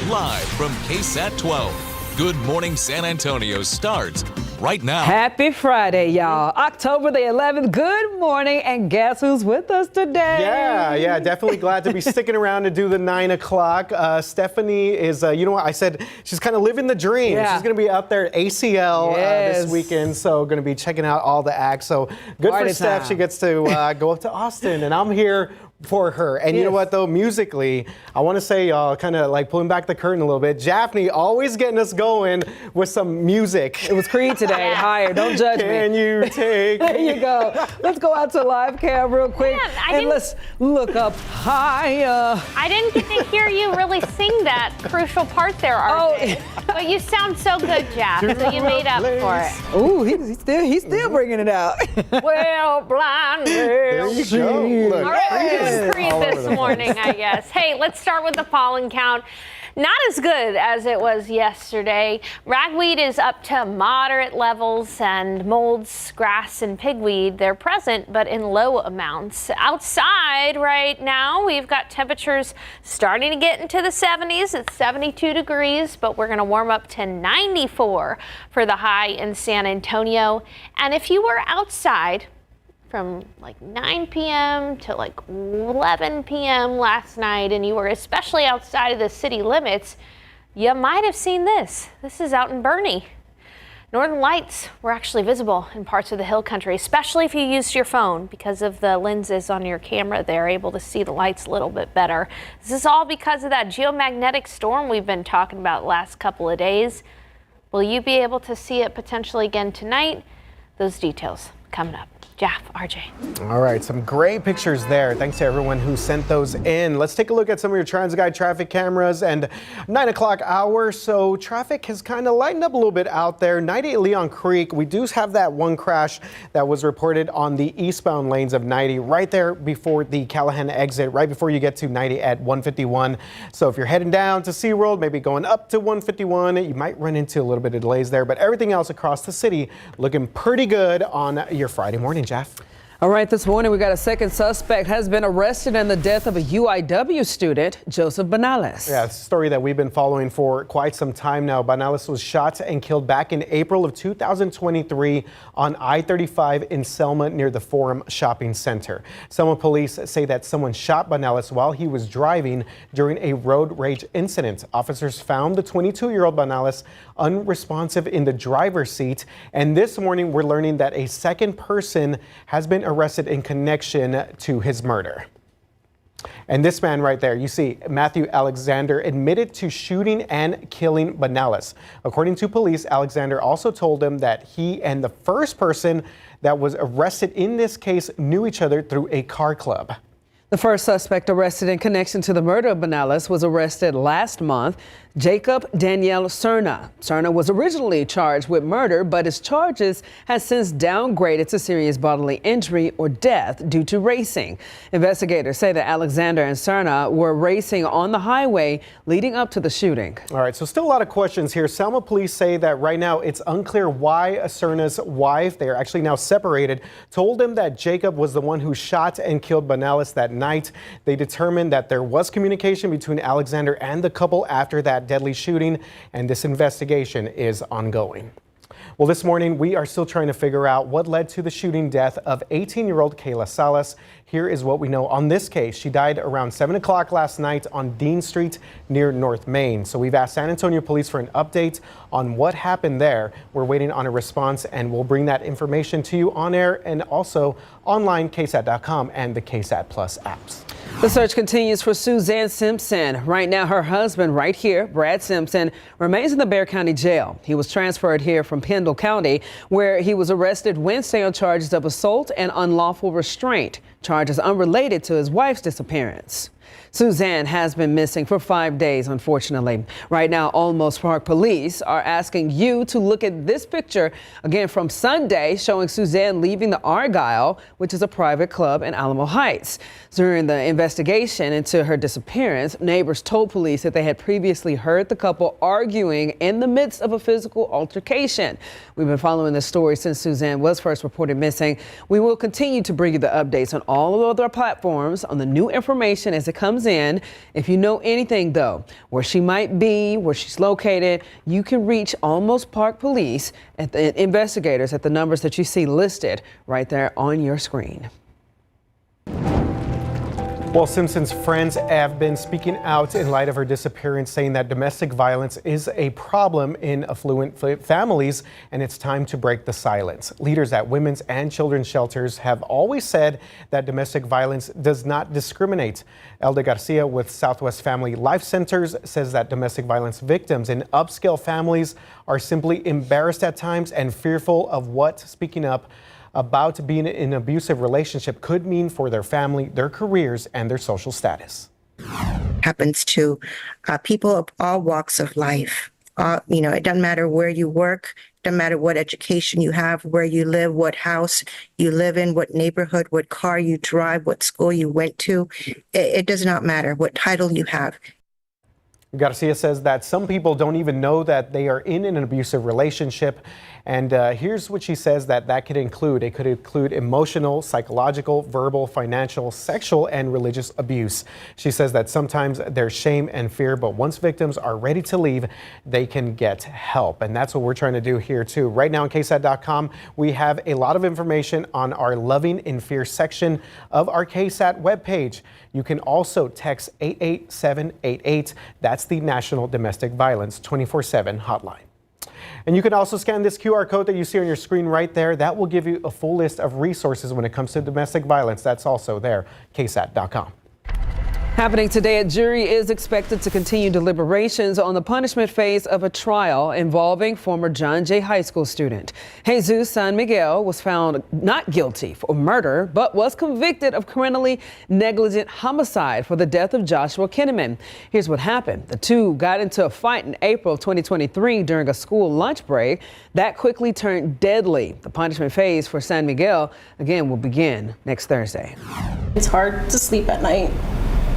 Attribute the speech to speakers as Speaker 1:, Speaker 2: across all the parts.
Speaker 1: Live from KSAT 12. Good Morning San Antonio starts right now.
Speaker 2: Happy Friday, y'all. October the 11th. Good morning. And guess who's with us today?
Speaker 3: Yeah, definitely glad to be sticking around to do the 9 o'clock. Stephanie is, you know what, I said she's kind of living the dream.
Speaker 2: Yeah.
Speaker 3: She's going to be out there at ACL this weekend, so going to be checking out all the acts. So good
Speaker 2: Party
Speaker 3: for Steph.
Speaker 2: time.
Speaker 3: She gets to go up to Austin, and I'm here for her. And you know what, though, musically, I want to say, y'all, kind of like pulling back the curtain a little bit, Jaffney always getting us going with some music.
Speaker 2: It was Creed today. Higher. Don't judge me.
Speaker 3: Can you take
Speaker 2: There you go. Let's go out to live cam real quick.
Speaker 4: Man,
Speaker 2: let's look up higher.
Speaker 4: I didn't get to hear you really sing that crucial part there, RJ. But you sound so good, Jeff, so you made up for it.
Speaker 2: Ooh, he's still bringing it out.
Speaker 4: Well, blind
Speaker 3: There you go. Look,
Speaker 4: All right,
Speaker 3: Creed is
Speaker 4: Creed
Speaker 3: all over
Speaker 4: this
Speaker 3: the
Speaker 4: morning, I guess. Hey, let's start with the pollen count. Not as good as it was yesterday. Ragweed is up to moderate levels, and molds, grass, and pigweed, they're present, but in low amounts. Outside right now, we've got temperatures starting to get into the 70s. It's 72 degrees, but we're going to warm up to 94 for the high in San Antonio. And if you were outside from like 9 p.m. to like 11 p.m. last night, and you were especially outside of the city limits, you might have seen this. This is out in Bernie. Northern lights were actually visible in parts of the hill country, especially if you used your phone because of the lenses on your camera. They're able to see the lights a little bit better. This is all because of that geomagnetic storm we've been talking about the last couple of days. Will you be able to see it potentially again tonight? Those details coming up. Jeff, RJ.
Speaker 3: All right, some great pictures there. Thanks to everyone who sent those in. Let's take a look at some of your TransGuide traffic cameras and 9 o'clock hour. So traffic has kind of lightened up a little bit out there. 90 at Leon Creek. We do have that one crash that was reported on the eastbound lanes of 90 right there before the Callahan exit, right before you get to 90 at 151. So if you're heading down to SeaWorld, maybe going up to 151, you might run into a little bit of delays there. But everything else across the city looking pretty good on your Friday morning, Jeff.
Speaker 2: All right, this morning we got a second suspect has been arrested in the death of a UIW student, Joseph Banales.
Speaker 3: Yeah, it's a story that we've been following for quite some time now. Banales was shot and killed back in April of 2023 on I-35 in Selma near the Forum Shopping Center. Selma police say that someone shot Banales while he was driving during a road rage incident. Officers found the 22-year-old Banales unresponsive in the driver's seat, and this morning we're learning that a second person has been arrested in connection to his murder. And this man right there, you see, Matthew Alexander admitted to shooting and killing Banales. According to police, Alexander also told him that he and the first person that was arrested in this case knew each other through a car club.
Speaker 2: The first suspect arrested in connection to the murder of Banales was arrested last month, Jacob Daniel Cerna. Cerna was originally charged with murder, but his charges has since downgraded to serious bodily injury or death due to racing. Investigators say that Alexander and Cerna were racing on the highway leading up to the shooting.
Speaker 3: All right, so still a lot of questions here. Selma police say that right now it's unclear why Cerna's wife, they are actually now separated, told him that Jacob was the one who shot and killed Banales that night. They determined that there was communication between Alexander and the couple after that deadly shooting, and this investigation is ongoing. Well, this morning we are still trying to figure out what led to the shooting death of 18-year-old Kayla Salas. Here is what we know on this case. She died around 7 o'clock last night on Dean Street near North Main. So we've asked San Antonio police for an update on what happened there. We're waiting on a response, and we'll bring that information to you on air and also online, KSAT.com and the KSAT Plus apps.
Speaker 2: The search continues for Suzanne Simpson. Right now, her husband right here, Brad Simpson, remains in the Bexar County Jail. He was transferred here from Kendall County, where he was arrested Wednesday on charges of assault and unlawful restraint, charges unrelated to his wife's disappearance. Suzanne has been missing for 5 days, unfortunately. Right now, Olmos Park police are asking you to look at this picture again from Sunday, showing Suzanne leaving the Argyle, which is a private club in Alamo Heights. During the investigation into her disappearance, neighbors told police that they had previously heard the couple arguing in the midst of a physical altercation. We've been following this story since Suzanne was first reported missing. We will continue to bring you the updates on all of our platforms on the new information as it comes comes in. If you know anything, though, where she might be, where she's located, you can reach Almost Park Police and the investigators at the numbers that you see listed right there on your screen.
Speaker 3: Well, Simpson's friends have been speaking out in light of her disappearance, saying that domestic violence is a problem in affluent families, and it's time to break the silence. Leaders at women's and children's shelters have always said that domestic violence does not discriminate. Elda Garcia with Southwest Family Life Centers says that domestic violence victims in upscale families are simply embarrassed at times and fearful of what speaking up about being in an abusive relationship could mean for their family, their careers, and their social status.
Speaker 5: Happens to people of all walks of life. It doesn't matter where you work, doesn't matter what education you have, where you live, what house you live in, what neighborhood, what car you drive, what school you went to. It does not matter what title you have.
Speaker 3: Garcia says that some people don't even know that they are in an abusive relationship. And here's what she says that could include. It could include emotional, psychological, verbal, financial, sexual, and religious abuse. She says that sometimes there's shame and fear, but once victims are ready to leave, they can get help. And that's what we're trying to do here, too. Right now on KSAT.com, we have a lot of information on our Loving in Fear section of our KSAT webpage. You can also text 88788. That's the National Domestic Violence 24/7 hotline. And you can also scan this QR code that you see on your screen right there. That will give you a full list of resources when it comes to domestic violence. That's also there, KSAT.com.
Speaker 2: Happening today, a jury is expected to continue deliberations on the punishment phase of a trial involving former John Jay High School student. Jesus San Miguel was found not guilty for murder, but was convicted of criminally negligent homicide for the death of Joshua Kinnaman. Here's what happened. The two got into a fight in April of 2023 during a school lunch break. That quickly turned deadly. The punishment phase for San Miguel, again, will begin next Thursday.
Speaker 6: It's hard to sleep at night.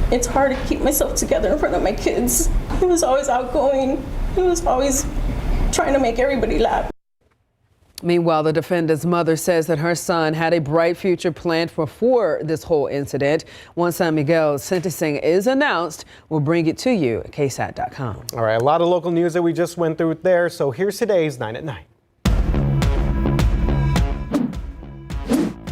Speaker 6: It's hard to keep myself together in front of my kids. He was always outgoing. He was always trying to make everybody laugh.
Speaker 2: Meanwhile, the defendant's mother says that her son had a bright future planned for this whole incident. Once San Miguel's sentencing is announced, we'll bring it to you at KSAT.com.
Speaker 3: All right, a lot of local news that we just went through there. So here's today's 9 at 9.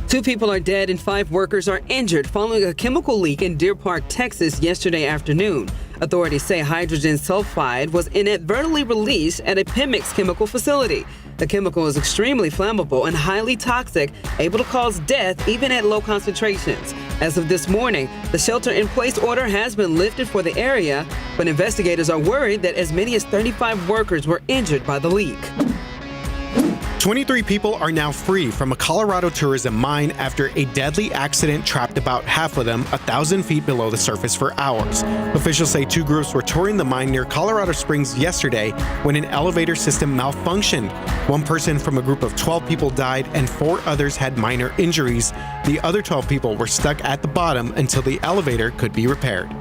Speaker 2: 2 people are dead and 5 workers are injured following a chemical leak in Deer Park, Texas yesterday afternoon. Authorities say hydrogen sulfide was inadvertently released at a Pemex chemical facility. The chemical is extremely flammable and highly toxic, able to cause death even at low concentrations. As of this morning, the shelter-in-place order has been lifted for the area, but investigators are worried that as many as 35 workers were injured by the leak.
Speaker 3: 23 people are now free from a Colorado tourism mine after a deadly accident trapped about half of them 1,000 feet below the surface for hours. Officials say 2 groups were touring the mine near Colorado Springs yesterday when an elevator system malfunctioned. 1 person from a group of 12 people died and 4 others had minor injuries. The other 12 people were stuck at the bottom until the elevator could be repaired.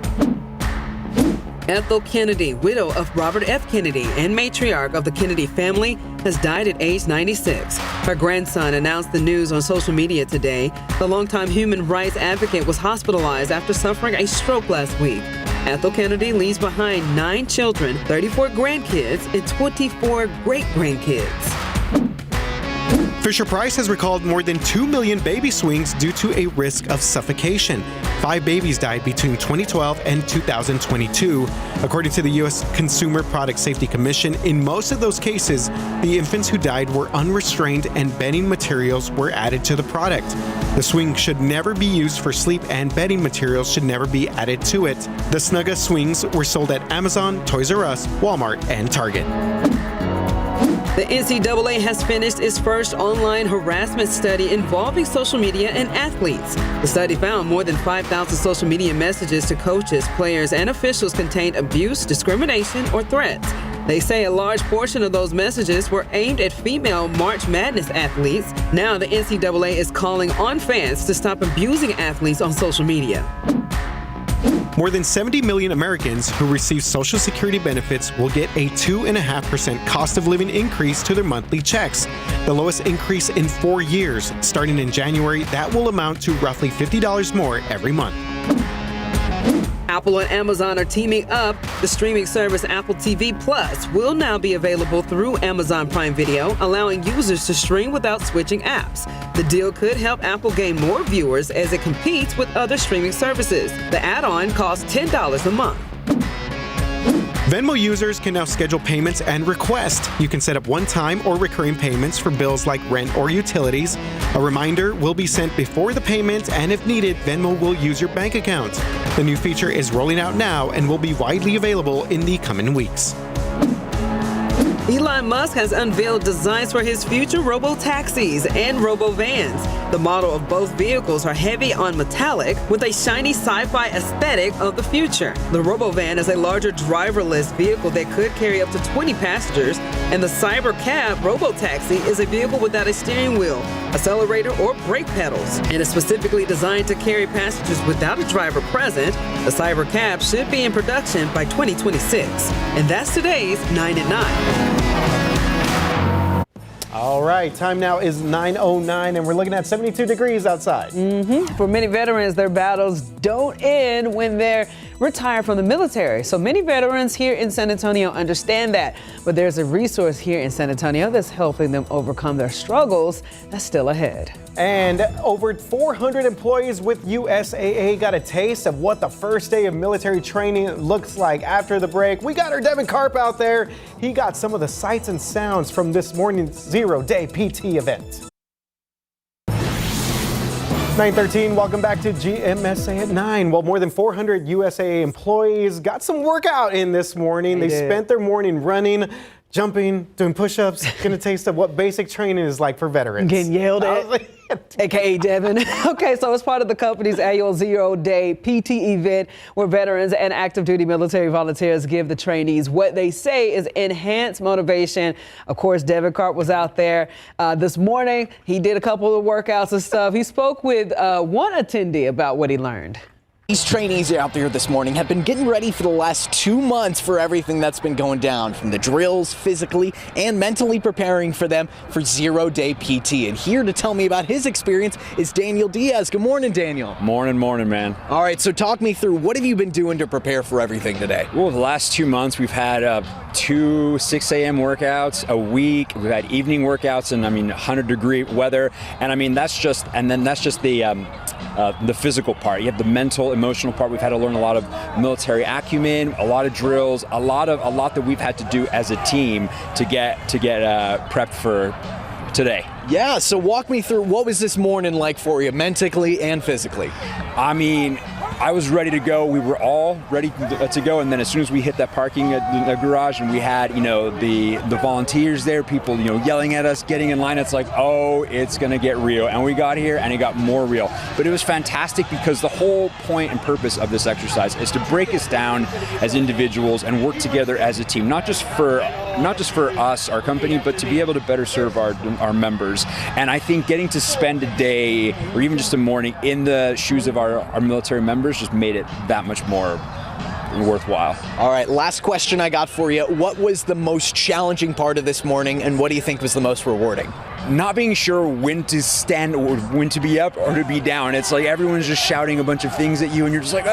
Speaker 2: Ethel Kennedy, widow of Robert F. Kennedy and matriarch of the Kennedy family, has died at age 96. Her grandson announced the news on social media today. The longtime human rights advocate was hospitalized after suffering a stroke last week. Ethel Kennedy leaves behind 9 children, 34 grandkids, and 24 great-grandkids.
Speaker 3: Fisher-Price has recalled more than 2 million baby swings due to a risk of suffocation. 5 babies died between 2012 and 2022. According to the U.S. Consumer Product Safety Commission, in most of those cases, the infants who died were unrestrained and bedding materials were added to the product. The swing should never be used for sleep and bedding materials should never be added to it. The Snugga swings were sold at Amazon, Toys R Us, Walmart, and Target.
Speaker 2: The NCAA has finished its first online harassment study involving social media and athletes. The study found more than 5,000 social media messages to coaches, players, and officials contained abuse, discrimination, or threats. They say a large portion of those messages were aimed at female March Madness athletes. Now the NCAA is calling on fans to stop abusing athletes on social media.
Speaker 3: More than 70 million Americans who receive Social Security benefits will get a 2.5% cost of living increase to their monthly checks, the lowest increase in 4 years. Starting in January, that will amount to roughly $50 more every month.
Speaker 2: Apple and Amazon are teaming up. The streaming service Apple TV Plus will now be available through Amazon Prime Video, allowing users to stream without switching apps. The deal could help Apple gain more viewers as it competes with other streaming services. The add-on costs $10 a month.
Speaker 3: Venmo users can now schedule payments and request. You can set up one-time or recurring payments for bills like rent or utilities. A reminder will be sent before the payment, and if needed, Venmo will use your bank account. The new feature is rolling out now and will be widely available in the coming weeks.
Speaker 2: Elon Musk has unveiled designs for his future robo-taxis and robo-vans. The model of both vehicles are heavy on metallic with a shiny sci-fi aesthetic of the future. The robo-van is a larger driverless vehicle that could carry up to 20 passengers, and the Cybercab robo-taxi is a vehicle without a steering wheel, accelerator, or brake pedals, and is specifically designed to carry passengers without a driver present. The Cybercab should be in production by 2026. And that's today's 9 at 9.
Speaker 3: All right, time now is 9:09, and we're looking at 72 degrees outside.
Speaker 2: For many veterans, their battles don't end when they're retired from the military. So many veterans here in San Antonio understand that. But there's a resource here in San Antonio that's helping them overcome their struggles that's still ahead.
Speaker 3: And over 400 employees with USAA got a taste of what the first day of military training looks like. After the break, we got our Devin Karp out there. He got some of the sights and sounds from this morning's zero-day PT event. 9:13, welcome back to GMSA at 9. Well, more than 400 USAA employees got some workout in this morning. They spent their morning running, jumping, doing push-ups, getting a taste of what basic training is like for veterans.
Speaker 2: Getting yelled at, aka Devin. Okay, so it's part of the company's annual zero-day PT event where veterans and active duty military volunteers give the trainees what they say is enhanced motivation. Of course, Devin Karp was out there this morning. He did a couple of workouts and stuff. He spoke with one attendee about what he learned.
Speaker 7: These trainees out there this morning have been getting ready for the last 2 months for everything that's been going down, from the drills, physically and mentally preparing for them for zero-day PT. And here to tell me about his experience is Daniel Diaz. Good morning, Daniel.
Speaker 8: Morning, man.
Speaker 7: All right, so talk me through, what have you been doing to prepare for everything today?
Speaker 8: Well, the last 2 months we've had 2 6 a.m. workouts a week. We've had evening workouts, and 100-degree weather. And that's just the physical part. You have the mental, emotional part. We've had to learn a lot of military acumen, a lot of drills, a lot that we've had to do as a team to get prepped for today.
Speaker 7: Yeah, so walk me through, what was this morning like for you, mentally and physically?
Speaker 8: I was ready to go. We were all ready to go, and then as soon as we hit that parking garage, and we had the volunteers there, people yelling at us, getting in line, it's like, oh, it's gonna get real. And we got here, and it got more real. But it was fantastic because the whole point and purpose of this exercise is to break us down as individuals and work together as a team, not just for us, our company, but to be able to better serve our members. And I think getting to spend a day or even just a morning in the shoes of our military members just made it that much more worthwhile.
Speaker 7: All right, last question I got for you. What was the most challenging part of this morning, and what do you think was the most rewarding?
Speaker 8: Not being sure when to stand or when to be up or to be down. It's like everyone's just shouting a bunch of things at you, and you're just like,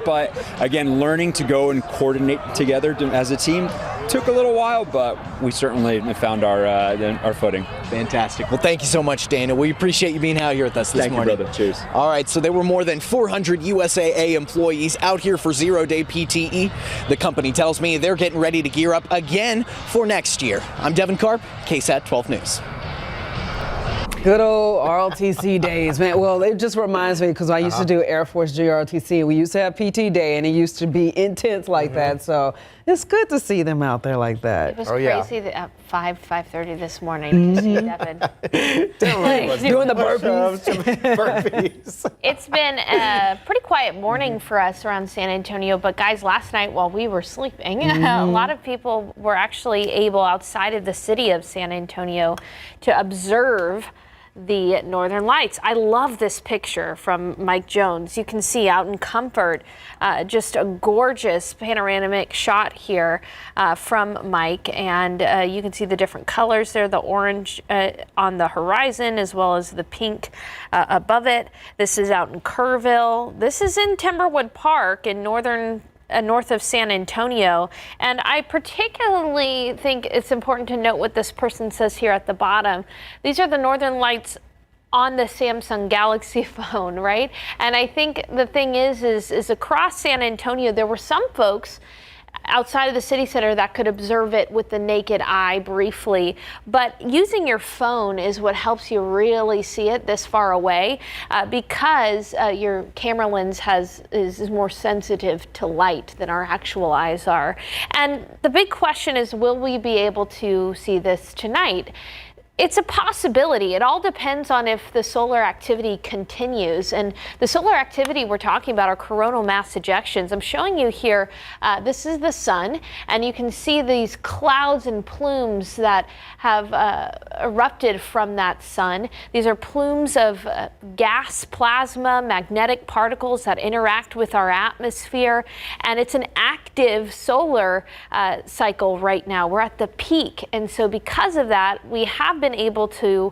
Speaker 8: but again, learning to go and coordinate together as a team took a little while, but we certainly found our footing.
Speaker 7: Fantastic. Well, thank you so much, Dana. We appreciate you being out here with us this morning.
Speaker 8: Thank you, brother. Cheers.
Speaker 7: All right, so there were more than 400 USAA employees out here for zero-day PTE. The company tells me they're getting ready to gear up again for next year. I'm Devin Karp, KSAT 12 News.
Speaker 2: Good old ROTC days, man. Well, it just reminds me because I used to do Air Force GROTC, and we used to have PT day, and it used to be intense like that. So it's good to see them out there like that.
Speaker 4: It was crazy that at 5:30 this morning to see Devin.
Speaker 2: Doing the burpees.
Speaker 4: It's been a pretty quiet morning for us around San Antonio, but guys, last night while we were sleeping, a lot of people were actually able outside of the city of San Antonio to observe the Northern Lights. I love this picture from Mike Jones. You can see out in Comfort, just a gorgeous panoramic shot here from Mike, and you can see the different colors there, the orange on the horizon as well as the pink above it. This is out in Kerrville. This is in Timberwood Park in north of San Antonio. And I particularly think it's important to note what this person says here at the bottom. These are the Northern Lights on the Samsung Galaxy phone, right? And I think the thing is across San Antonio, there were some folks outside of the city center that could observe it with the naked eye briefly, but using your phone is what helps you really see it this far away, because your camera lens is more sensitive to light than our actual eyes are. And the big question is, will we be able to see this tonight? It's a possibility. It all depends on if the solar activity continues. And the solar activity we're talking about are coronal mass ejections. I'm showing you here, this is the sun, and you can see these clouds and plumes that have erupted from that sun. These are plumes of gas, plasma, magnetic particles that interact with our atmosphere. And it's an active solar cycle right now. We're at the peak. And so because of that, we have been able to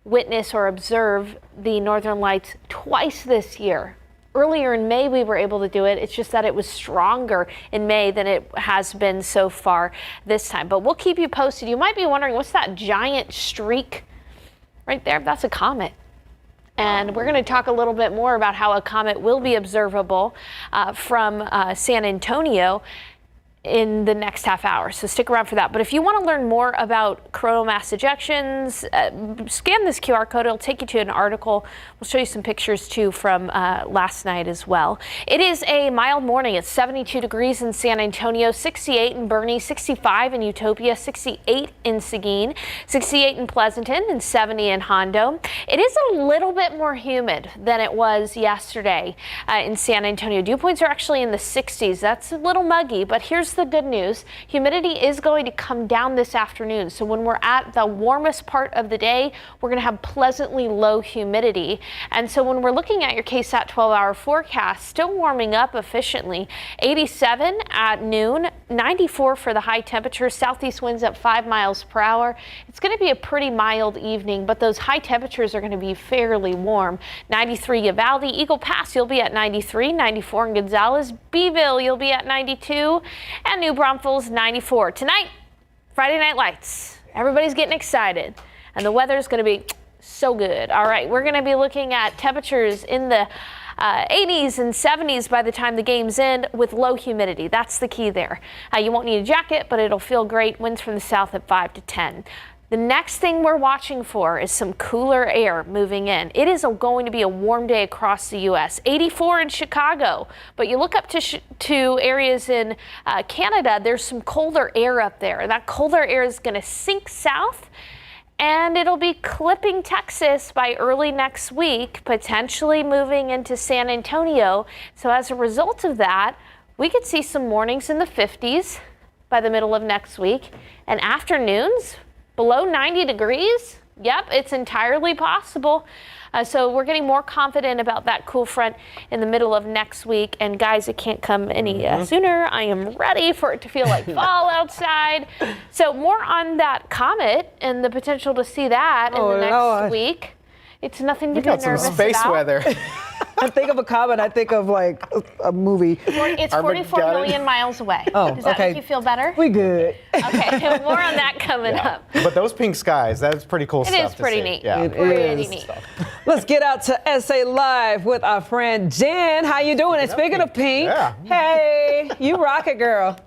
Speaker 4: witness or observe the Northern Lights twice this year. Earlier in May, we were able to do it. It's just that it was stronger in May than it has been so far this time. But we'll keep you posted. You might be wondering, what's that giant streak right there? That's a comet. And we're going to talk a little bit more about how a comet will be observable from San Antonio in the next half hour, so stick around for that. But if you want to learn more about coronal mass ejections, scan this QR code. It'll take you to an article. We'll show you some pictures too from last night as well. It is a mild morning. It's 72 degrees in San Antonio, 68 in Boerne, 65 in Utopia, 68 in Seguin, 68 in Pleasanton, and 70 in Hondo. It is a little bit more humid than it was yesterday in San Antonio. Dew points are actually in the 60s. That's a little muggy, but here's the good news. Humidity is going to come down this afternoon. So when we're at the warmest part of the day, we're going to have pleasantly low humidity. And so when we're looking at your KSAT 12-hour forecast, still warming up efficiently. 87 at noon, 94 for the high temperature, southeast winds at 5 miles per hour. It's going to be a pretty mild evening, but those high temperatures are going to be fairly warm. 93 Uvalde, Eagle Pass, you'll be at 93, 94 in Gonzales, Beeville, you'll be at 92, and New Braunfels 94. Tonight, Friday Night Lights. Everybody's getting excited, and the weather's going to be so good. All right, we're going to be looking at temperatures in the 80s and 70s by the time the game's end with low humidity. That's the key there. You won't need a jacket, but it'll feel great. Winds from the south at 5 to 10. The next thing we're watching for is some cooler air moving in. It is going to be a warm day across the U.S. 84 in Chicago, but you look up to areas in Canada, there's some colder air up there. That colder air is going to sink south, and it'll be clipping Texas by early next week, potentially moving into San Antonio. So as a result of that, we could see some mornings in the 50s by the middle of next week, and afternoons below 90 degrees. Yep, it's entirely possible. So we're getting more confident about that cool front in the middle of next week. And guys, it can't come any sooner. I am ready for it to feel like fall outside. So more on that comet and the potential to see that in the next week. It's nothing to be nervous about.
Speaker 3: Some space weather.
Speaker 2: I think of a comet, I think of like a movie.
Speaker 4: It's 44 million miles away.
Speaker 2: Oh,
Speaker 4: does that make you feel better?
Speaker 2: We good.
Speaker 4: Okay, more on that coming up.
Speaker 3: But those pink skies, that's pretty cool stuff.
Speaker 4: It is pretty neat.
Speaker 3: Yeah.
Speaker 4: Pretty neat.
Speaker 2: Let's get out to SA Live with our friend Jen. How you doing? And speaking of pink, hey, you rock it, girl.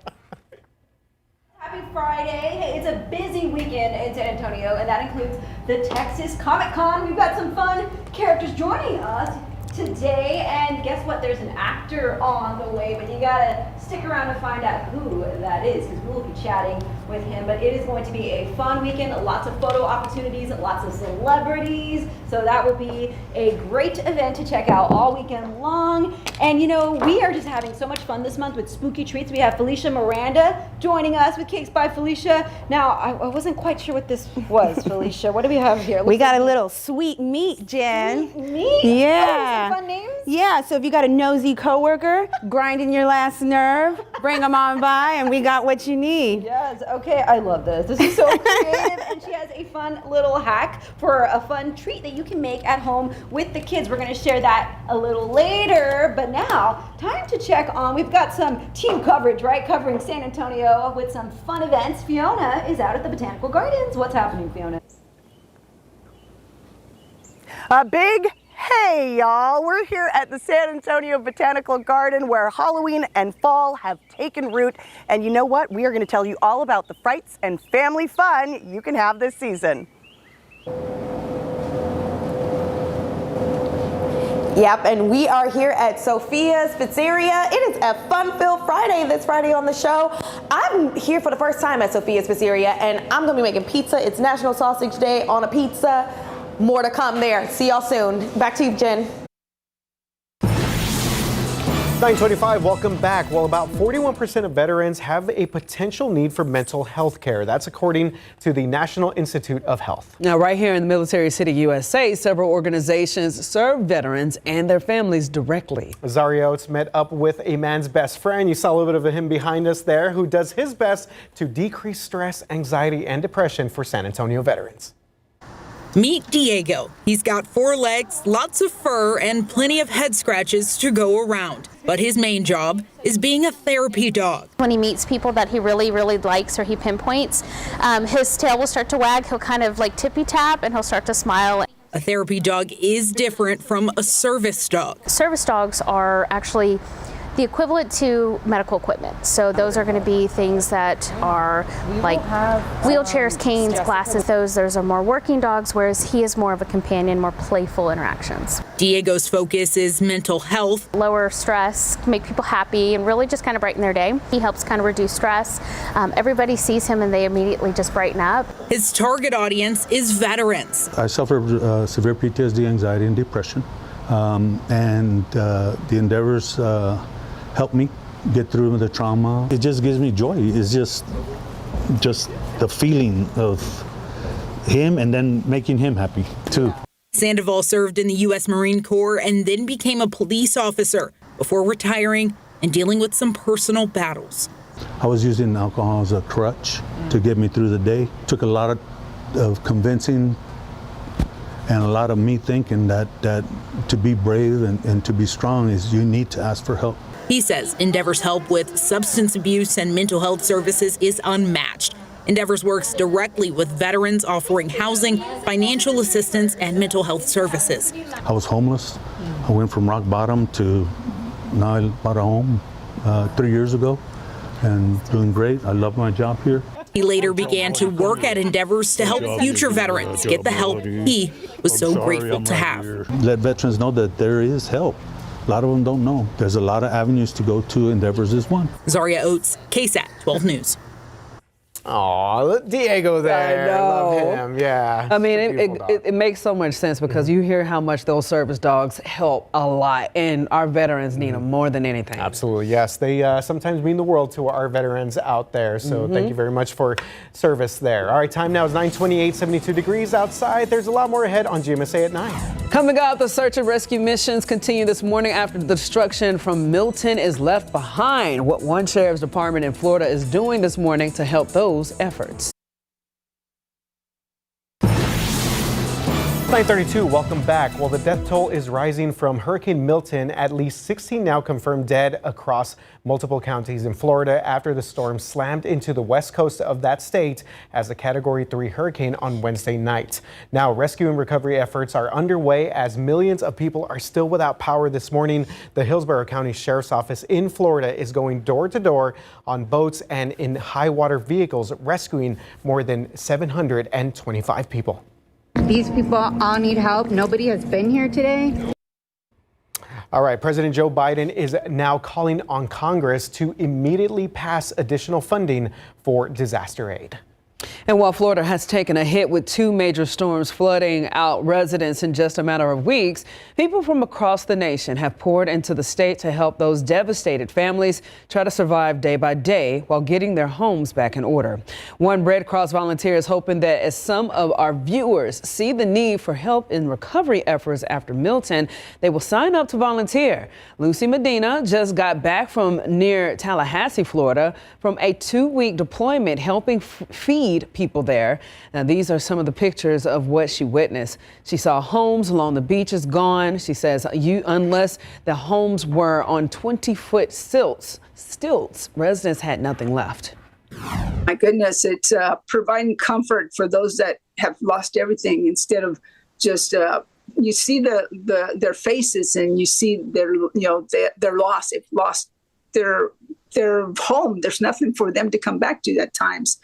Speaker 9: Happy Friday. Hey, it's a busy weekend in San Antonio, and that includes the Texas Comic Con. We've got some fun characters joining us today, and guess what? There's an actor on the way, but you gotta Stick around to find out who that is, because we'll be chatting with him. But it is going to be a fun weekend, lots of photo opportunities, lots of celebrities. So that will be a great event to check out all weekend long. And you know, we are just having so much fun this month with spooky treats. We have Felicia Miranda joining us with Cakes by Felicia. Now, I wasn't quite sure what this was, Felicia. What do we have here?
Speaker 10: We got a little sweet meat, Jen.
Speaker 9: Sweet meat?
Speaker 10: Yeah.
Speaker 9: Oh, some fun names?
Speaker 10: Yeah, so if you got a nosy coworker grinding your last nerve, bring them on by and we got what you need.
Speaker 9: Yes, okay, I love this. This is so creative, and she has a fun little hack for a fun treat that you can make at home with the kids. We're gonna share that a little later, but now, time to check on, we've got some team coverage, right? Covering San Antonio with some fun events. Fiona is out at the Botanical Gardens. What's happening, Fiona?
Speaker 11: A big hey, y'all. We're here at the San Antonio Botanical Garden where Halloween and fall have taken root. And you know what? We are going to tell you all about the frights and family fun you can have this season.
Speaker 12: Yep, and we are here at Sophia's Pizzeria. It is a fun-filled Friday this Friday on the show. I'm here for the first time at Sophia's Pizzeria, and I'm going to be making pizza. It's National Sausage Day on a pizza. More to come there. See y'all soon. Back to you, Jen.
Speaker 3: 925, welcome back. Well, about 41% of veterans have a potential need for mental health care. That's according to the National Institute of Health.
Speaker 2: Now, right here in the Military City, USA, several organizations serve veterans and their families directly.
Speaker 3: Zaria Oates met up with a man's best friend. You saw a little bit of him behind us there, who does his best to decrease stress, anxiety, and depression for San Antonio veterans.
Speaker 13: Meet Diego. He's got 4 legs, lots of fur, and plenty of head scratches to go around. But his main job is being a therapy dog.
Speaker 14: When he meets people that he really likes or he pinpoints, his tail will start to wag. He'll kind of like tippy tap and he'll start to smile.
Speaker 13: A therapy dog is different from a service dog.
Speaker 14: Service dogs are actually the equivalent to medical equipment. So those are going to be things that are like wheelchairs, canes, glasses. Those are more working dogs, whereas he is more of a companion, more playful interactions.
Speaker 13: Diego's focus is mental health.
Speaker 14: Lower stress, make people happy, and really just kind of brighten their day. He helps kind of reduce stress. Everybody sees him and they immediately just brighten up.
Speaker 13: His target audience is veterans.
Speaker 15: I suffer severe PTSD, anxiety, and depression. The endeavors help me get through the trauma. It just gives me joy. It's just the feeling of him and then making him happy too.
Speaker 13: Sandoval served in the U.S. Marine Corps and then became a police officer before retiring and dealing with some personal battles.
Speaker 15: I was using alcohol as a crutch to get me through the day. Took a lot of convincing and a lot of me thinking that to be brave and to be strong is you need to ask for help.
Speaker 13: He says Endeavor's help with substance abuse and mental health services is unmatched. Endeavors works directly with veterans, offering housing, financial assistance, and mental health services.
Speaker 15: I was homeless. I went from rock bottom to now I bought a home 3 years ago and doing great. I love my job here.
Speaker 13: He later began to work at Endeavors to help future veterans get the help he was so grateful to have.
Speaker 15: Let veterans know that there is help. A lot of them don't know. There's a lot of avenues to go to. Endeavors is one.
Speaker 13: Zaria Oates, KSAT 12 News.
Speaker 3: Aw, Diego there.
Speaker 2: I know.
Speaker 3: Love him. Yeah.
Speaker 2: I mean, it makes so much sense because you hear how much those service dogs help a lot, and our veterans need them more than anything.
Speaker 3: Absolutely, yes. They sometimes mean the world to our veterans out there, so thank you very much for service there. All right, time now is 9:28, 72 degrees outside. There's a lot more ahead on GMSA at 9.
Speaker 2: Coming up, the search and rescue missions continue this morning after the destruction from Milton is left behind. What one sheriff's department in Florida is doing this morning to help those efforts.
Speaker 3: 9:32, welcome back. Well, the death toll is rising from Hurricane Milton. At least 16 now confirmed dead across multiple counties in Florida after the storm slammed into the west coast of that state as a Category 3 hurricane on Wednesday night. Now, rescue and recovery efforts are underway as millions of people are still without power this morning. The Hillsborough County Sheriff's Office in Florida is going door to door on boats and in high water vehicles, rescuing more than 725 people.
Speaker 16: These people all need help. Nobody has been here today.
Speaker 3: All right, President Joe Biden is now calling on Congress to immediately pass additional funding for disaster aid.
Speaker 2: And while Florida has taken a hit with 2 major storms flooding out residents in just a matter of weeks, people from across the nation have poured into the state to help those devastated families try to survive day by day while getting their homes back in order. One Red Cross volunteer is hoping that as some of our viewers see the need for help in recovery efforts after Milton, they will sign up to volunteer. Lucy Medina just got back from near Tallahassee, Florida, from a 2-week deployment helping feed people there. Now, these are some of the pictures of what she witnessed. She saw homes along the beaches gone. She says unless the homes were on 20-foot stilts, residents had nothing left.
Speaker 16: My goodness, it's providing comfort for those that have lost everything instead of just you see their faces and you see their loss. They've lost their home. There's nothing for them to come back to at times.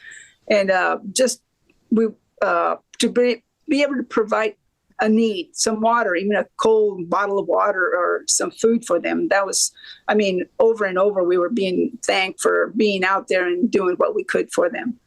Speaker 16: And to be able to provide a need, some water, even a cold bottle of water or some food for them. That was, over and over, we were being thanked for being out there and doing what we could for them.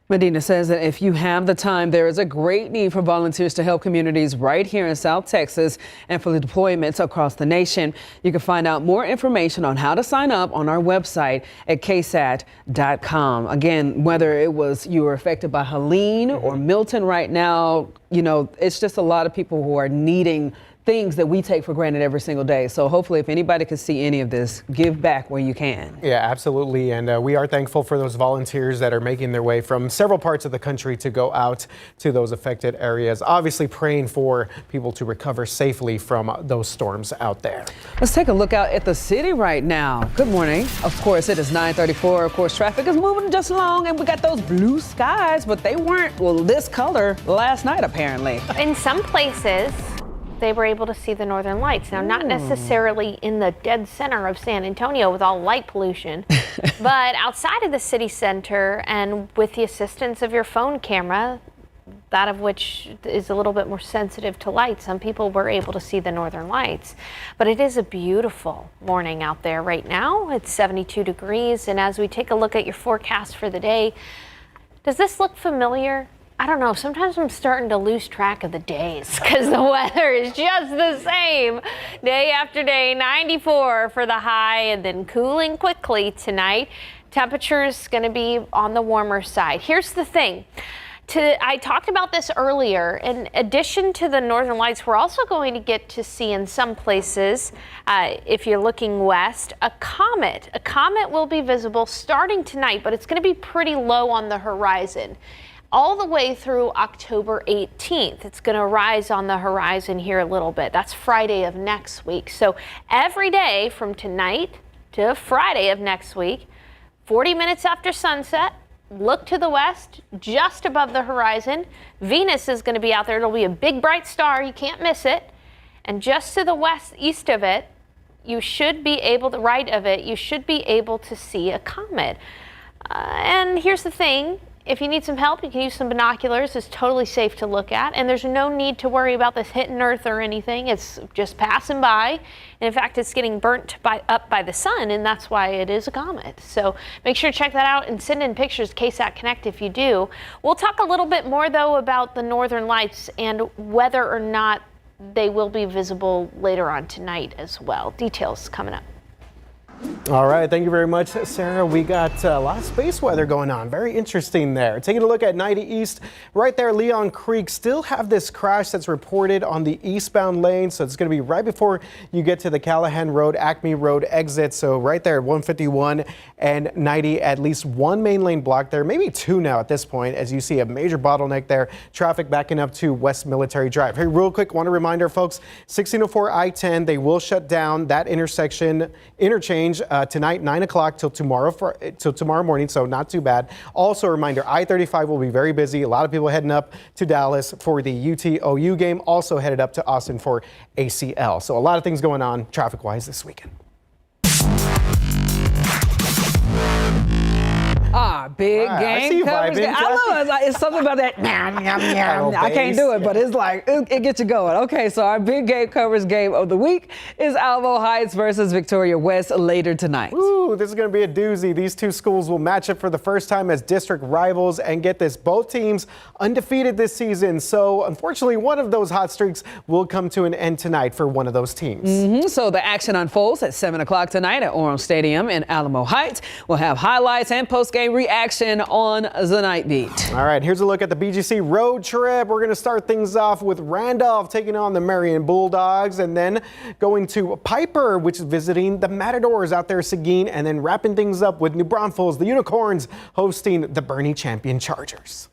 Speaker 2: Medina says that if you have the time, there is a great need for volunteers to help communities right here in South Texas and for the deployments across the nation. You can find out more information on how to sign up on our website at KSAT.com. Again, whether it was you were affected by Helene or Milton right now, it's just a lot of people who are needing things that we take for granted every single day. So hopefully if anybody can see any of this, give back where you can.
Speaker 3: Yeah, absolutely. And we are thankful for those volunteers that are making their way from several parts of the country to go out to those affected areas. Obviously praying for people to recover safely from those storms out there.
Speaker 2: Let's take a look out at the city right now. Good morning. Of course, it is 9:34. Of course, traffic is moving just along and we got those blue skies, but they weren't, this color last night, apparently.
Speaker 4: In some places, they were able to see the northern lights. Now, not necessarily in the dead center of San Antonio with all light pollution, but outside of the city center and with the assistance of your phone camera, that of which is a little bit more sensitive to light, some people were able to see the northern lights. But it is a beautiful morning out there right now. It's 72 degrees. And as we take a look at your forecast for the day, does this look familiar? I don't know, sometimes I'm starting to lose track of the days because the weather is just the same day after day. 94 for the high and then cooling quickly tonight. Temperature's going to be on the warmer side. Here's the thing. I talked about this earlier. In addition to the northern lights, we're also going to get to see in some places, if you're looking west, a comet. A comet will be visible starting tonight, but it's going to be pretty low on the horizon all the way through October 18th. It's going to rise on the horizon here a little bit. That's Friday of next week. So every day from tonight to Friday of next week, 40 minutes after sunset, look to the west, just above the horizon. Venus is going to be out there. It'll be a big bright star. You can't miss it. And just to the west, east of it, you should be able to, right of it, you should be able to see a comet. And here's the thing. If you need some help, you can use some binoculars. It's totally safe to look at, and there's no need to worry about this hitting Earth or anything. It's just passing by, and in fact, it's getting burnt up by the sun, and that's why it is a comet. So make sure to check that out and send in pictures, KSAT Connect, if you do. We'll talk a little bit more, though, about the northern lights and whether or not they will be visible later on tonight as well. Details coming up.
Speaker 3: All right, thank you very much, Sarah. We got a lot of space weather going on. Very interesting there. Taking a look at 90 East, right there, Leon Creek, still have this crash that's reported on the eastbound lane. So it's going to be right before you get to the Callahan Road, Acme Road exit. So right there at 151 and 90, at least one main lane block there, maybe two now at this point, as you see a major bottleneck there. Traffic backing up to West Military Drive. Hey, real quick, want to remind our folks, 1604 I-10, they will shut down that interchange tonight, 9 o'clock till tomorrow morning, so not too bad. Also a reminder, I-35 will be very busy. A lot of people heading up to Dallas for the UT-OU game, also headed up to Austin for ACL. So a lot of things going on traffic-wise this weekend.
Speaker 2: big game coverage game. I love it. It's something about that. I can't do it, but it's like, it gets you going. Okay, so our big game coverage game of the week is Alamo Heights versus Victoria West later tonight.
Speaker 3: Ooh, this is going to be a doozy. These two schools will match up for the first time as district rivals, and get this, both teams undefeated this season. So unfortunately, one of those hot streaks will come to an end tonight for one of those teams.
Speaker 2: So the action unfolds at 7 o'clock tonight at Orem Stadium in Alamo Heights. We'll have highlights and post-game reaction on the Night Beat.
Speaker 3: All right, here's a look at the BGC road trip. We're going to start things off with Randolph taking on the Marion Bulldogs, and then going to Piper, which is visiting the Matadors out there, Seguin, and then wrapping things up with New Braunfels, the Unicorns, hosting the Bernie Champion Chargers.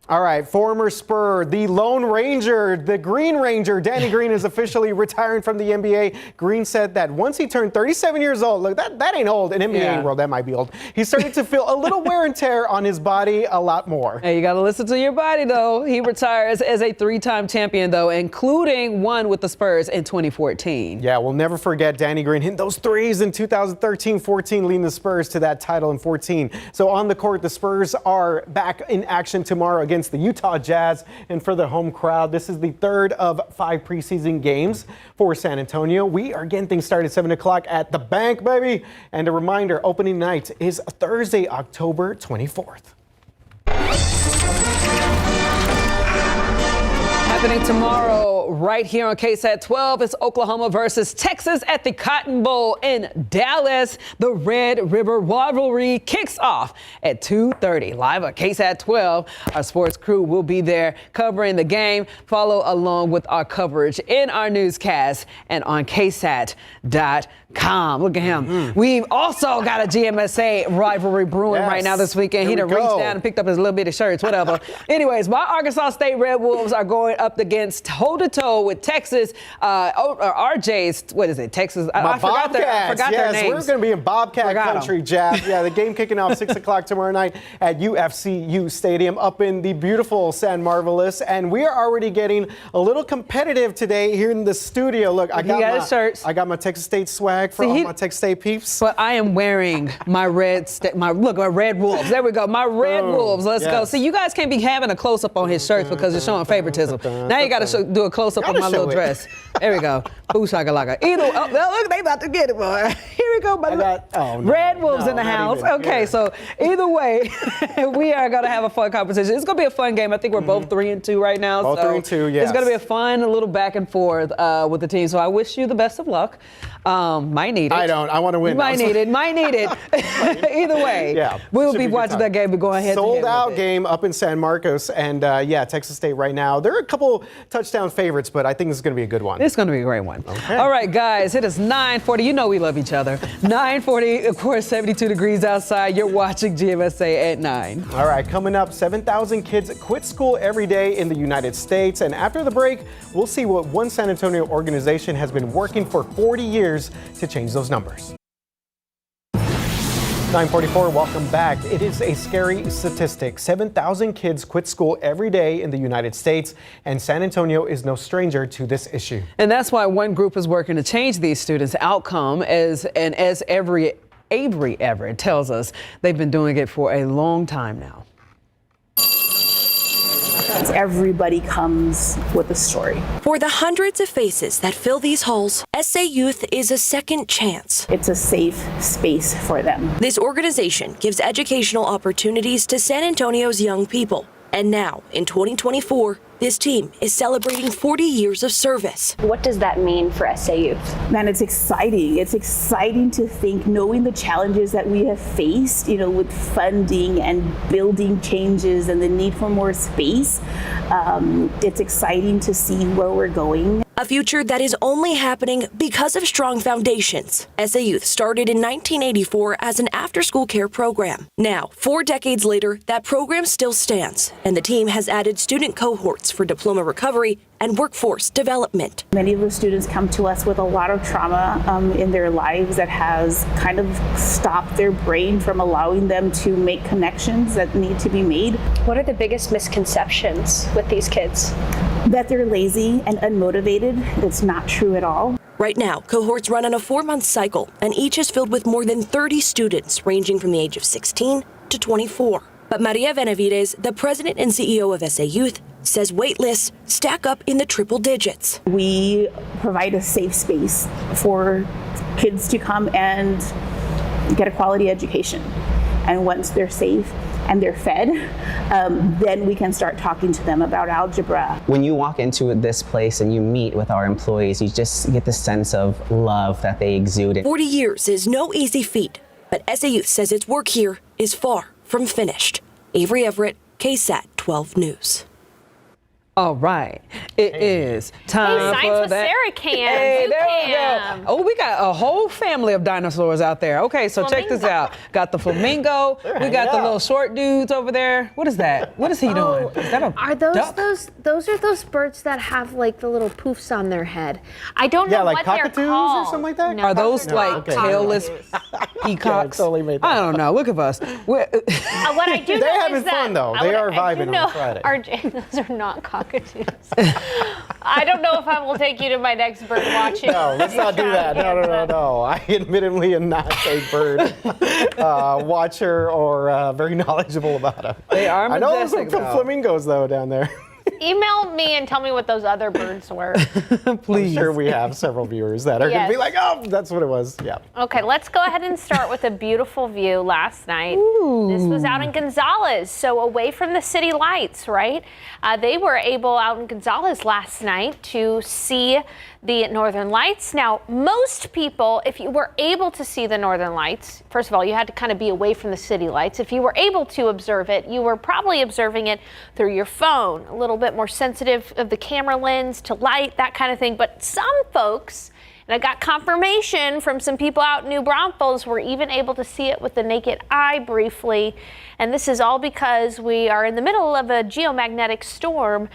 Speaker 3: All right, former Spur, the Lone Ranger, the Green Ranger, Danny Green is officially retiring from the NBA. Green said that once he turned 37 years old, look, that ain't old. In NBA world, that might be old. He started to feel a little wear and tear on his body a lot more.
Speaker 2: Hey, you got to listen to your body, though. He retires as a three-time champion, though, including one with the Spurs in 2014.
Speaker 3: Yeah, we'll never forget Danny Green hitting those threes in 2013-14, leading the Spurs to that title in 14. So on the court, the Spurs are back in action tomorrow against the Utah Jazz, and for the home crowd, this is the third of 5 preseason games for San Antonio. We are getting things started at 7 o'clock at the Bank, baby. And a reminder, opening night is Thursday, October 24th.
Speaker 2: Happening tomorrow right here on KSAT 12 is Oklahoma versus Texas at the Cotton Bowl in Dallas. The Red River rivalry kicks off at 2:30 live on KSAT 12. Our sports crew will be there covering the game. Follow along with our coverage in our newscast and on KSAT.com. Look at him. We've also got a GMSA rivalry brewing right now this weekend. He done reached down and picked up his little bitty shirts, whatever. Anyways, my Arkansas State Red Wolves are going up against toe-to-toe with Texas, RJ's, what is it, Texas? I forgot their names.
Speaker 3: We're going to be in Bobcat country, Jeff. Yeah, the game kicking off 6 o'clock tomorrow night at UFCU Stadium up in the beautiful San Marvelous. And we are already getting a little competitive today here in the studio. Look, I got my Texas State swag for all my Texas State peeps.
Speaker 2: But I am wearing my Red Wolves. There we go, my Red Wolves. Let's go. See, you guys can't be having a close-up on his shirts because it's showing favoritism. Now you got to do a close-up on my little dress. There we go. Ooh, shakalaka. Look, they about to get it, boy. Here we go, Red Wolves in the house. Okay, so either way, we are going to have a fun competition. It's going to be a fun game. I think we're both 3-2 right now.
Speaker 3: Both 3-2, yes.
Speaker 2: It's going to be a fun little back and forth with the team. So I wish you the best of luck. Might need it.
Speaker 3: I don't. I want to win.
Speaker 2: Might need it. Either way, we will be watching that game and going ahead.
Speaker 3: Sold out game up in San Marcos, and Texas State right now. There are a couple touchdown favorites, but I think this is going to be a good one.
Speaker 2: It's going to be a great one. Okay. All right, guys, it is 9:40. You know we love each other. 9:40, of course, 72 degrees outside. You're watching GMSA at 9.
Speaker 3: All right, coming up, 7,000 kids quit school every day in the United States. And after the break, we'll see what one San Antonio organization has been working for 40 years to change those numbers. 9:44, welcome back. It is a scary statistic. 7,000 kids quit school every day in the United States, and San Antonio is no stranger to this issue.
Speaker 2: And that's why one group is working to change these students' outcome, as Avery Everett tells us, they've been doing it for a long time now.
Speaker 17: Everybody comes with a story.
Speaker 18: For the hundreds of faces that fill these halls, SA Youth is a second chance.
Speaker 17: It's a safe space for them.
Speaker 18: This organization gives educational opportunities to San Antonio's young people. And now, in 2024, this team is celebrating 40 years of service.
Speaker 17: What does that mean for SA Youth? Man, it's exciting. It's exciting to think, knowing the challenges that we have faced, with funding and building changes and the need for more space. It's exciting to see where we're going.
Speaker 18: A future that is only happening because of strong foundations. SA Youth started in 1984 as an after-school care program. Now, 4 decades later, that program still stands, and the team has added student cohorts for diploma recovery and workforce development.
Speaker 17: Many of the students come to us with a lot of trauma in their lives that has kind of stopped their brain from allowing them to make connections that need to be made.
Speaker 14: What are the biggest misconceptions with these kids?
Speaker 17: That they're lazy and unmotivated. It's not true at all.
Speaker 18: Right now, cohorts run on a 4-month cycle, and each is filled with more than 30 students ranging from the age of 16 to 24. But Maria Benavides, the president and CEO of SA Youth, says wait lists stack up in the triple digits.
Speaker 17: We provide a safe space for kids to come and get a quality education. And once they're safe and they're fed, then we can start talking to them about algebra.
Speaker 19: When you walk into this place and you meet with our employees, you just get the sense of love that they exude.
Speaker 18: 40 years is no easy feat, but SA Youth says its work here is far from finished. Avery Everett, KSAT 12 News.
Speaker 2: All right, it is time
Speaker 4: Science
Speaker 2: for
Speaker 4: with
Speaker 2: that.
Speaker 4: Sarah Cam.
Speaker 2: Hey, there we
Speaker 4: Cam.
Speaker 2: go. Oh, we got a whole family of dinosaurs out there. Okay, so check this out. Got the flamingo. We got the little short dudes over there. What is that? What is he doing? Is that a
Speaker 4: Are those
Speaker 2: duck?
Speaker 4: those are those birds that have like the little poofs on their head? I don't know
Speaker 3: like
Speaker 4: what they're
Speaker 3: cockatoos
Speaker 4: called.
Speaker 3: or something like that?
Speaker 4: No,
Speaker 2: Are those
Speaker 3: No,
Speaker 2: like
Speaker 3: okay.
Speaker 2: tailless peacocks?
Speaker 3: totally made that
Speaker 2: I don't know. Look at us.
Speaker 4: what I do
Speaker 3: They're
Speaker 4: know
Speaker 3: having
Speaker 4: is that
Speaker 3: fun, though. They are
Speaker 4: I do
Speaker 3: vibing on
Speaker 4: know,
Speaker 3: Friday.
Speaker 4: RJ, those are not cockatoos. I don't know if I will take you to my next bird watching.
Speaker 3: No, let's not do that. No. I admittedly am not a bird watcher or very knowledgeable about them.
Speaker 2: They are
Speaker 3: I know
Speaker 2: majestic,
Speaker 3: some
Speaker 2: though.
Speaker 3: flamingos, though, down there.
Speaker 4: Email me and tell me what those other birds were.
Speaker 3: I'm
Speaker 2: Please.
Speaker 3: sure we have several viewers that are going to be like, oh, that's what it was. Yeah.
Speaker 4: Okay, let's go ahead and start with a beautiful view last night. This was out in Gonzales, so away from the city lights, right? They were able out in Gonzales last night to see the Northern Lights. Now, most people, if you were able to see the Northern Lights, first of all, you had to kind of be away from the city lights. If you were able to observe it, you were probably observing it through your phone, a little bit more sensitive of the camera lens to light, that kind of thing. But some folks, and I got confirmation from some people out in New Braunfels, were even able to see it with the naked eye briefly. And this is all because we are in the middle of a geomagnetic storm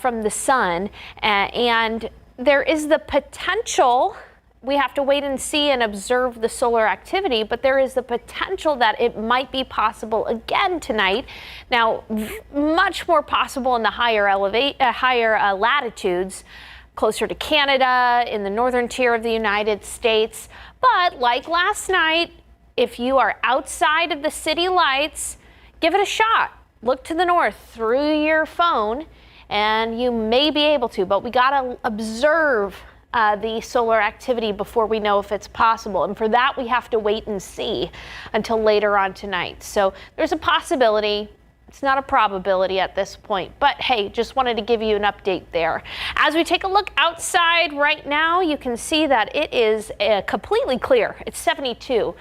Speaker 4: from the sun. And there is the potential, we have to wait and see and observe the solar activity, but there is the potential that it might be possible again tonight. Now, much more possible in the higher latitudes, closer to Canada, in the northern tier of the United States. But like last night, if you are outside of the city lights, give it a shot. Look to the north through your phone, and you may be able to, but we gotta observe the solar activity before we know if it's possible. And for that, we have to wait and see until later on tonight. So there's a possibility. It's not a probability at this point, but hey, just wanted to give you an update there. As we take a look outside right now, you can see that it is completely clear. It's 72.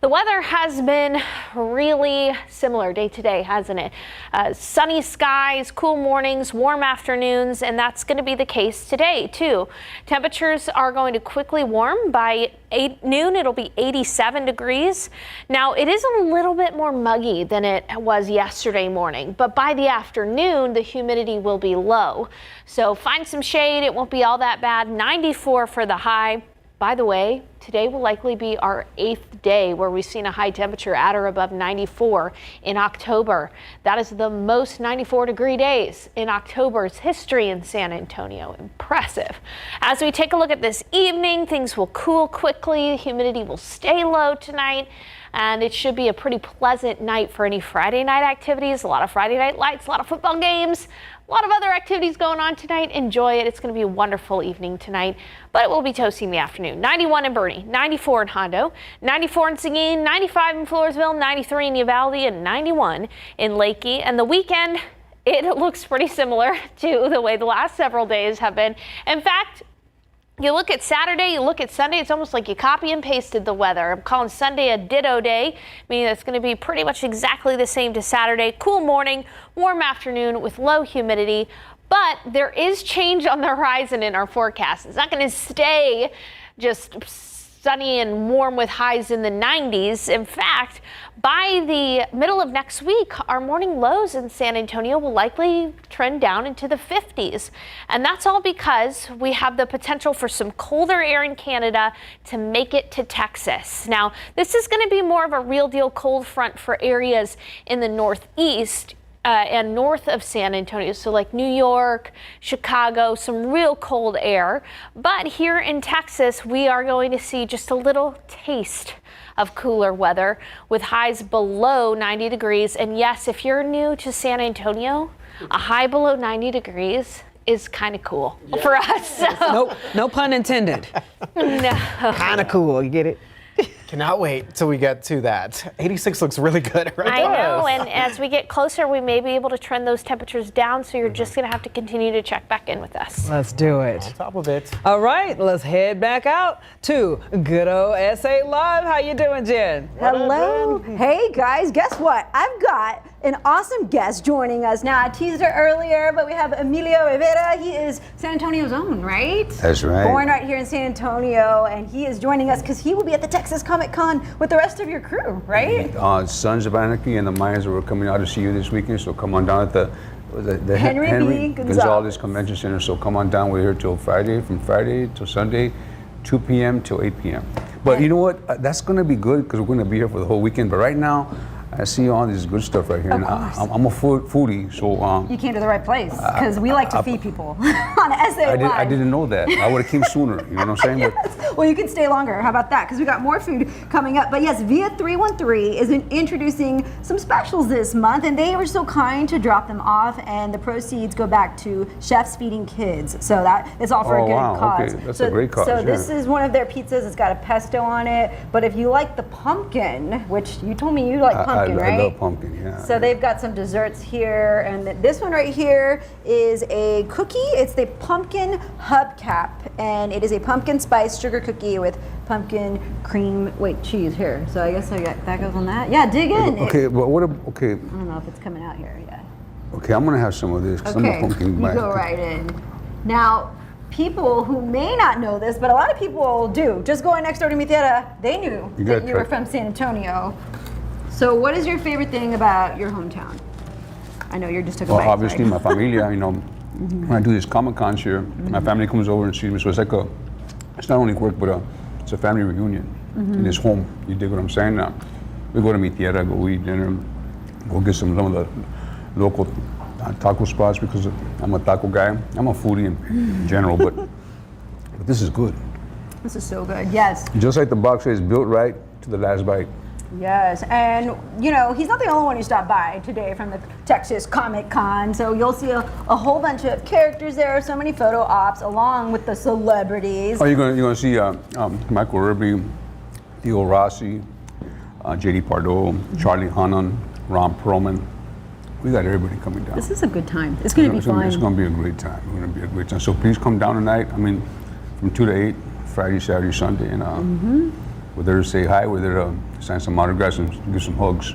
Speaker 4: The weather has been really similar day to day, hasn't it? Sunny skies, cool mornings, warm afternoons, and that's going to be the case today too. Temperatures are going to quickly warm. By noon, it'll be 87 degrees. Now, it is a little bit more muggy than it was yesterday morning, but by the afternoon, the humidity will be low. So find some shade. It won't be all that bad. 94 for the high. By the way, today will likely be our 8th day where we've seen a high temperature at or above 94 in October. That is the most 94-degree days in October's history in San Antonio. Impressive. As we take a look at this evening, things will cool quickly. Humidity will stay low tonight, and it should be a pretty pleasant night for any Friday night activities. A lot of Friday night lights, a lot of football games, a lot of other activities going on tonight. Enjoy it. It's going to be a wonderful evening tonight, but it will be toasty in the afternoon. 91 in Boerne, 94 in Hondo, 94 in Seguin, 95 in Floresville, 93 in Uvalde, and 91 in Lakey. And the weekend, it looks pretty similar to the way the last several days have been. In fact, you look at Saturday, you look at Sunday, it's almost like you copy and pasted the weather. I'm calling Sunday a ditto day, meaning it's going to be pretty much exactly the same to Saturday. Cool morning, warm afternoon with low humidity, but there is change on the horizon in our forecast. It's not going to stay just sunny and warm with highs in the 90s. In fact, by the middle of next week, our morning lows in San Antonio will likely trend down into the 50s. And that's all because we have the potential for some colder air in Canada to make it to Texas. Now, this is going to be more of a real deal cold front for areas in the northeast. and north of San Antonio, so like New York, Chicago, some real cold air. But here in Texas, we are going to see just a little taste of cooler weather with highs below 90 degrees. And yes, if you're new to San Antonio, a high below 90 degrees is kind of cool for us. So.
Speaker 2: No pun intended.
Speaker 4: No.
Speaker 2: Kind of cool, you get it?
Speaker 3: Cannot wait till we get to that. 86 looks really good right
Speaker 4: I
Speaker 3: now.
Speaker 4: know, and as we get closer, we may be able to trend those temperatures down, so you're just going to have to continue to check back in with us.
Speaker 2: Let's do it.
Speaker 3: On top of it.
Speaker 2: All right, let's head back out to good old SA Live. How you doing, Jen?
Speaker 9: Hello. Hey, guys, guess what? I've got an awesome guest joining us now. I teased her earlier, but we have Emilio Rivera. He is San Antonio's own, right?
Speaker 20: That's right.
Speaker 9: Born right here in San Antonio, and he is joining us because he will be at the Texas Comic Con with the rest of your crew, right?
Speaker 20: Sons of Anarchy and the Mayans were coming out to see you this weekend, so come on down at the
Speaker 9: Henry B.
Speaker 20: Gonzalez Convention Center. So come on down. We're here till Friday, from Friday till Sunday, 2 p.m. till 8 p.m. But you know what? That's going to be good because we're going to be here for the whole weekend. But right now, I see all this good stuff right here. And I'm a foodie, so
Speaker 9: you came to the right place because we like to feed people on SA Live.
Speaker 20: I didn't know that. I would have came sooner. You know what I'm saying?
Speaker 9: Yes. Well, you can stay longer. How about that? Because we got more food coming up. But yes, Via 313 is introducing some specials this month, and they were so kind to drop them off, and the proceeds go back to Chefs Feeding Kids. So that is all for a good cause.
Speaker 20: Okay. That's a great cause.
Speaker 9: So this is one of their pizzas. It's got a pesto on it. But if you like the pumpkin, which you told me you like pumpkin, right?
Speaker 20: I love pumpkin, yeah.
Speaker 9: So they've got some desserts here, and this one right here is a cookie. It's the pumpkin hubcap, and it is a pumpkin spice sugar cookie with pumpkin cream, cheese here. So I guess that goes on that. Yeah, dig in.
Speaker 20: Okay, but what? Okay.
Speaker 9: I don't know if it's coming out here yet.
Speaker 20: Okay, I'm gonna have some of this because I'm a pumpkin guy.
Speaker 9: You go right in. Now, people who may not know this, but a lot of people do. Just going next door to mi tierra, they knew that you were from San Antonio. So what is your favorite thing about your hometown? I know you're just a
Speaker 20: Well, obviously my familia, you know, when I do this Comic Cons here, my family comes over and sees me. So it's like it's not only work, but it's a family reunion in this home. You dig what I'm saying? We go to mi tierra, go eat dinner, go get some of the local taco spots because I'm a taco guy. I'm a foodie in general, but this is good.
Speaker 9: This is so good, yes.
Speaker 20: Just like the box says, built right to the last bite.
Speaker 9: Yes, and you know, he's not the only one who stopped by today from the Texas Comic Con, so you'll see a whole bunch of characters there, so many photo ops along with the celebrities.
Speaker 20: Oh, you're gonna see Michael Irby, Theo Rossi, J.D. Pardo, Charlie Hunnam, Ron Perlman. We got everybody coming down.
Speaker 9: This is a good time. It's going to be fun.
Speaker 20: It's going to be a great time. It's going to be a great time. So please come down tonight. I mean, from 2 to 8, Friday, Saturday, Sunday, and we're there to say hi. We're there to sign some autographs and give some hugs.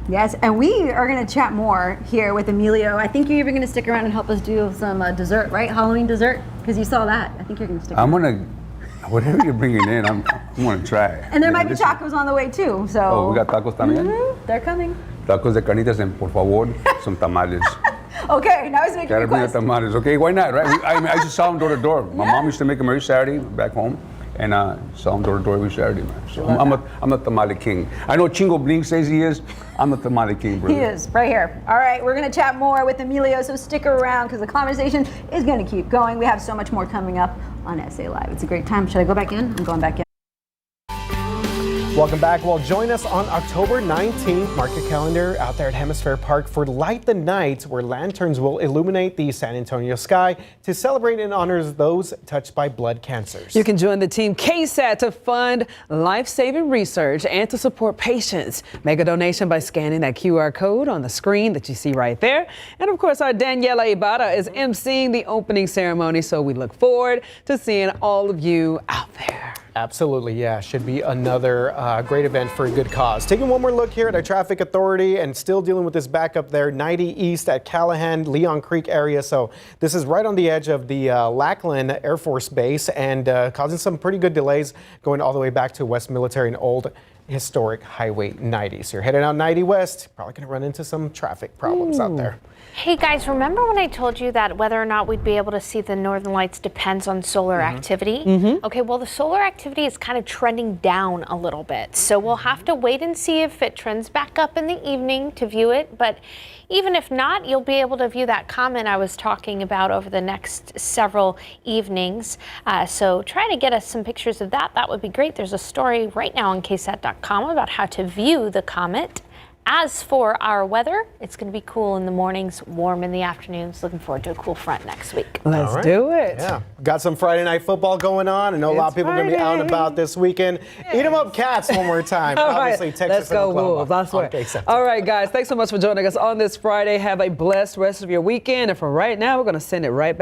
Speaker 9: Yes, and we are going to chat more here with Emilio. I think you're even going to stick around and help us do some dessert, right? Halloween dessert, because you saw that. I think you're going to stick around.
Speaker 20: I'm going to, whatever you're bringing in, I'm going to try.
Speaker 9: And there might be tacos on the way too. So.
Speaker 20: Oh, we got tacos también?
Speaker 9: They're coming.
Speaker 20: Tacos de carnitas and por favor, some tamales.
Speaker 9: Okay, now he's making
Speaker 20: Gotta bring the
Speaker 9: requests.
Speaker 20: tamales. Okay, why not, right? I used to sell them door to door. My mom used to make them every Saturday back home. And sell them door to door every Saturday, man. So I'm a tamale king. I know Chingo Bling says he is. I'm a tamale king, brother.
Speaker 9: He is, right here. All right, we're going to chat more with Emilio, so stick around because the conversation is going to keep going. We have so much more coming up on SA Live. It's a great time. Should I go back in? I'm going back in.
Speaker 3: Welcome back. Well, join us on October 19th. Mark your calendar out there at Hemisphere Park for Light the Night, where lanterns will illuminate the San Antonio sky to celebrate and honor those touched by blood cancers.
Speaker 2: You can join the team KSAT to fund life-saving research and to support patients. Make a donation by scanning that QR code on the screen that you see right there. And of course, our Daniela Ibarra is emceeing the opening ceremony, so we look forward to seeing all of you out there.
Speaker 3: Absolutely, yeah. Should be another great event for a good cause. Taking one more look here at our traffic authority and still dealing with this backup there, 90 East at Callahan, Leon Creek area. So this is right on the edge of the Lackland Air Force Base and causing some pretty good delays going all the way back to West Military and Old historic Highway 90. So you're heading out 90 West, probably going to run into some traffic problems out there.
Speaker 4: Hey guys, remember when I told you that whether or not we'd be able to see the northern lights depends on solar activity? Okay, well the solar activity is kind of trending down a little bit. So we'll have to wait and see if it trends back up in the evening to view it. But even if not, you'll be able to view that comet I was talking about over the next several evenings. So try to get us some pictures of that. That would be great. There's a story right now on KSAT.com about how to view the comet. As for our weather, it's going to be cool in the mornings, warm in the afternoons. Looking forward to a cool front next week.
Speaker 2: Let's do it.
Speaker 3: Yeah, got some Friday night football going on. I know a lot of people are going to be out and about this weekend. Eat 'em up, Cats, one more time. Obviously, Texas
Speaker 2: Let's go
Speaker 3: and Oklahoma.
Speaker 2: Wolves. I swear. All right, guys, thanks so much for joining us on this Friday. Have a blessed rest of your weekend. And for right now, we're going to send it right back.